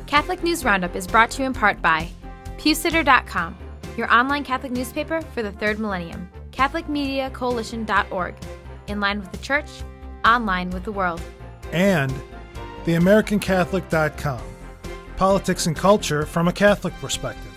Catholic News Roundup is brought to you in part by PewSitter.com, your online Catholic newspaper for the third millennium, CatholicMediaCoalition.org, in line with the Church, online with the world. And TheAmericanCatholic.com, politics and culture from a Catholic perspective.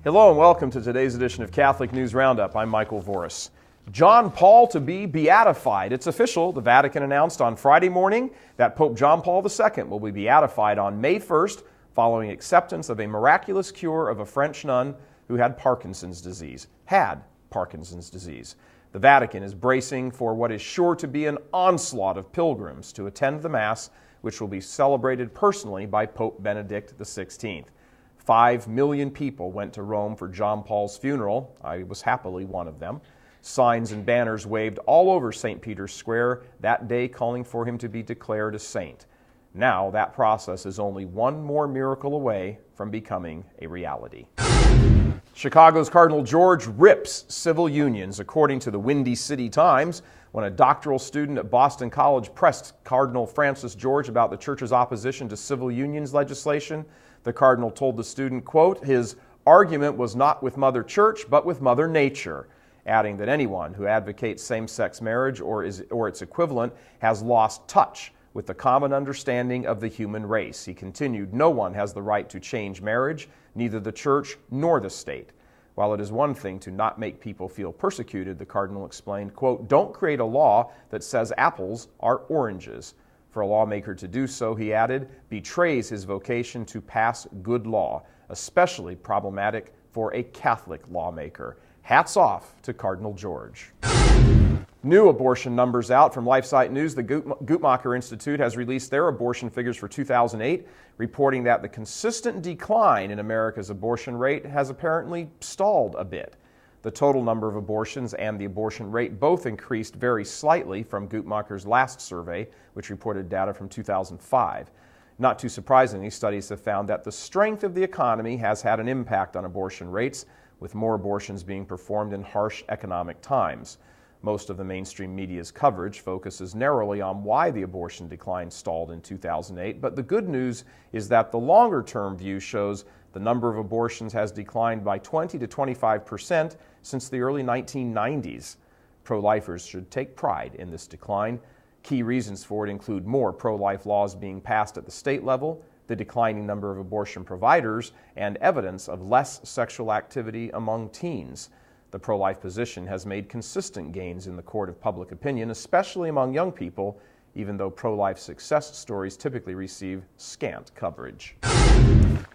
Hello and welcome to today's edition of Catholic News Roundup. I'm Michael Voris. John Paul to be beatified. It's official. The Vatican announced on Friday morning that Pope John Paul II will be beatified on May 1st following acceptance of a miraculous cure of a French nun who had Parkinson's disease. The Vatican is bracing for what is sure to be an onslaught of pilgrims to attend the Mass, which will be celebrated personally by Pope Benedict XVI. 5 million people went to Rome for John Paul's funeral. I was happily one of them. Signs and banners waved all over St. Peter's Square that day calling for him to be declared a saint. Now that process is only one more miracle away from becoming a reality. Chicago's Cardinal George rips civil unions, according to the Windy City Times, when a doctoral student at Boston College pressed Cardinal Francis George about the church's opposition to civil unions legislation. The cardinal told the student, quote, his argument was not with Mother Church, but with Mother Nature, adding that anyone who advocates same-sex marriage or its equivalent has lost touch with the common understanding of the human race. He continued, no one has the right to change marriage, neither the Church nor the state. While it is one thing to not make people feel persecuted, the cardinal explained, quote, don't create a law that says apples are oranges. For a lawmaker to do so, he added, betrays his vocation to pass good law, especially problematic for a Catholic lawmaker. Hats off to Cardinal George. New abortion numbers out from LifeSite News. The Guttmacher Institute has released their abortion figures for 2008, reporting that the consistent decline in America's abortion rate has apparently stalled a bit. The total number of abortions and the abortion rate both increased very slightly from Guttmacher's last survey, which reported data from 2005. Not too surprisingly, studies have found that the strength of the economy has had an impact on abortion rates, with more abortions being performed in harsh economic times. Most of the mainstream media's coverage focuses narrowly on why the abortion decline stalled in 2008, but the good news is that the longer-term view shows the number of abortions has declined by 20 to 25% since the early 1990s. Pro-lifers should take pride in this decline. Key reasons for it include more pro-life laws being passed at the state level, the declining number of abortion providers, and evidence of less sexual activity among teens. The pro-life position has made consistent gains in the court of public opinion, especially among young people, even though pro-life success stories typically receive scant coverage.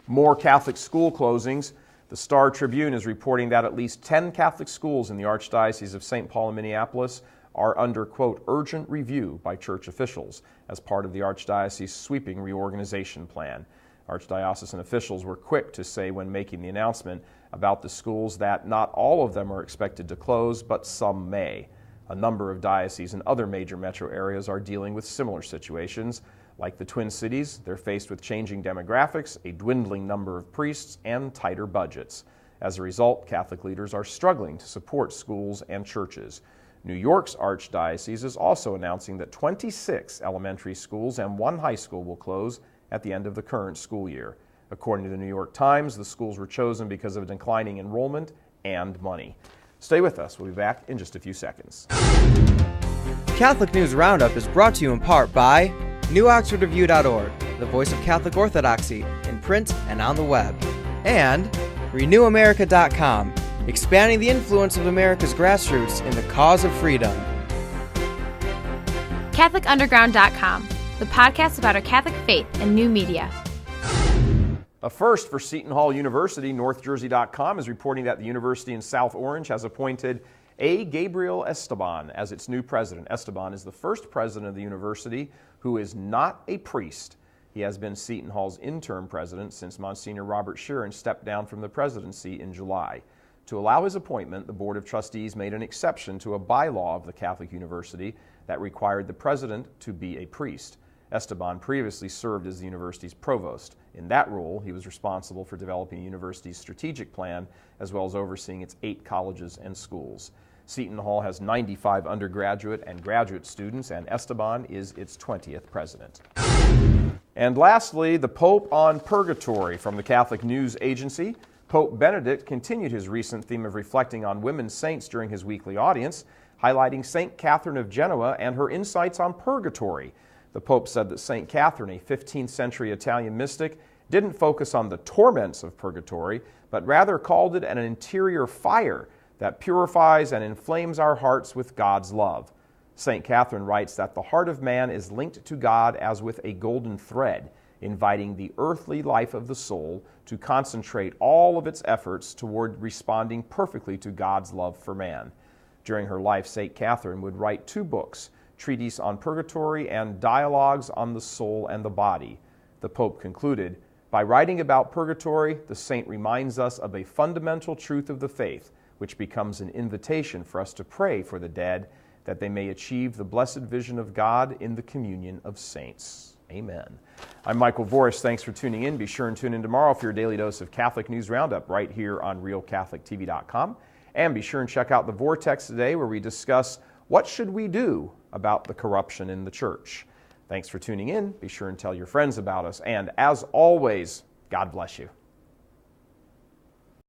More Catholic school closings. The Star Tribune is reporting that at least 10 Catholic schools in the Archdiocese of St. Paul and Minneapolis are under, quote, urgent review by church officials as part of the Archdiocese's sweeping reorganization plan. Archdiocesan officials were quick to say when making the announcement about the schools that not all of them are expected to close, but some may. A number of dioceses and other major metro areas are dealing with similar situations. Like the Twin Cities, they're faced with changing demographics, a dwindling number of priests, and tighter budgets. As a result, Catholic leaders are struggling to support schools and churches. New York's Archdiocese is also announcing that 26 elementary schools and 1 high school will close at the end of the current school year. According to the New York Times, the schools were chosen because of declining enrollment and money. Stay with us. We'll be back in just a few seconds. Catholic News Roundup is brought to you in part by NewOxfordReview.org, the voice of Catholic Orthodoxy, in print and on the web, and RenewAmerica.com, expanding the influence of America's grassroots in the cause of freedom. CatholicUnderground.com, the podcast about our Catholic faith and new media. A first for Seton Hall University, NorthJersey.com is reporting that the university in South Orange has appointed A. Gabriel Esteban as its new president. Esteban is the first president of the university who is not a priest. He has been Seton Hall's interim president since Monsignor Robert Sheeran stepped down from the presidency in July. To allow his appointment, the Board of Trustees made an exception to a bylaw of the Catholic University that required the president to be a priest. Esteban previously served as the university's provost. In that role, he was responsible for developing the university's strategic plan, as well as overseeing its 8 colleges and schools. Seaton Hall has 95 undergraduate and graduate students, and Esteban is its 20th president. And lastly, the Pope on Purgatory from the Catholic News Agency. Pope Benedict continued his recent theme of reflecting on women saints during his weekly audience, highlighting St. Catherine of Genoa and her insights on purgatory. The Pope said that St. Catherine, a 15th century Italian mystic, didn't focus on the torments of purgatory, but rather called it an interior fire that purifies and inflames our hearts with God's love. St. Catherine writes that the heart of man is linked to God as with a golden thread, inviting the earthly life of the soul to concentrate all of its efforts toward responding perfectly to God's love for man. During her life, St. Catherine would write 2 books, Treatise on Purgatory and Dialogues on the Soul and the Body. The Pope concluded, by writing about purgatory, the saint reminds us of a fundamental truth of the faith, which becomes an invitation for us to pray for the dead, that they may achieve the blessed vision of God in the communion of saints. Amen. I'm Michael Voris. Thanks for tuning in. Be sure and tune in tomorrow for your daily dose of Catholic News Roundup right here on RealCatholicTV.com. And be sure and check out the Vortex today, where we discuss what should we do about the corruption in the church. Thanks for tuning in. Be sure and tell your friends about us. And as always, God bless you.